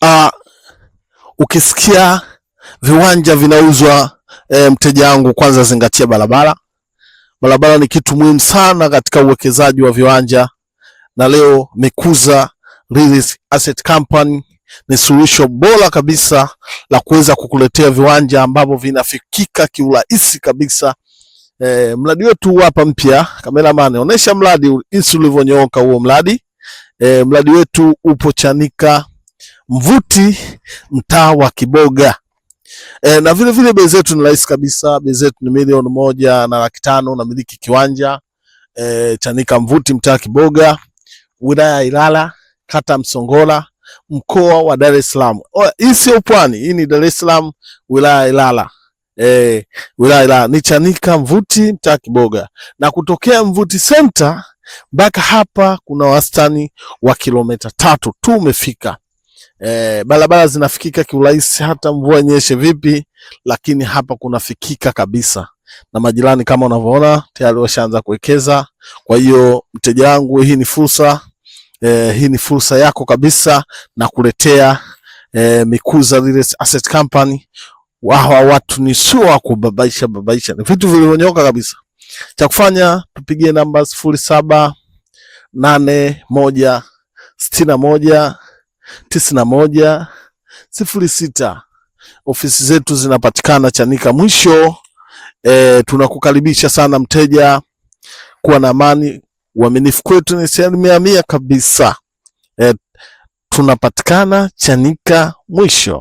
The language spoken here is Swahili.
Uh, Ukisikia viwanja vinauzwa, mteja wangu, kwanza zingatia barabara. Barabara ni kitu muhimu sana katika uwekezaji wa viwanja, na leo Mikuza Real Asset Company ni suluhisho bora kabisa la kuweza kukuletea viwanja ambavyo vinafikika kiurahisi kabisa. Mradi wetu hapa mpya, cameraman, onesha mradi jinsi ulivyonyooka huo mradi. Mradi wetu upo Chanika Mvuti, mtaa wa Kiboga. Na vile vile bei zetu ni rahisi kabisa. Bei zetu ni 1,500,000 na miliki kiwanja Chanika Mvuti, mtaa Kiboga, wilaya ya Ilala, kata Msongola, mkoa wa Dar es Salaam. Hii sio Pwani, hii ni Dar es Salaam, wilaya ya Ilala. Wilaya ya Ilala ni Chanika Mvuti, mtaa Kiboga, na kutokea Mvuti Center mpaka hapa kuna wastani wa kilomita 3 tu umefika. Barabara zinafikika kiurahisi, hata mvua nyeshe vipi, lakini hapa kunafikika kabisa, na majirani kama unavyoona tayari washaanza kuwekeza. Kwa hiyo mteja wangu, hii ni fursa, hii ni fursa yako kabisa, na kuletea Mikuza Real Asset Company. Hawa watu ni sio wa kubabaisha, ni vitu vilivyonyoka kabisa. Cha kufanya tupigie namba 0781619106. Ofisi zetu zinapatikana Chanika mwisho. Tunakukaribisha sana mteja, kuwa na amani. Uaminifu kwetu ni 100% kabisa. Tunapatikana Chanika mwisho.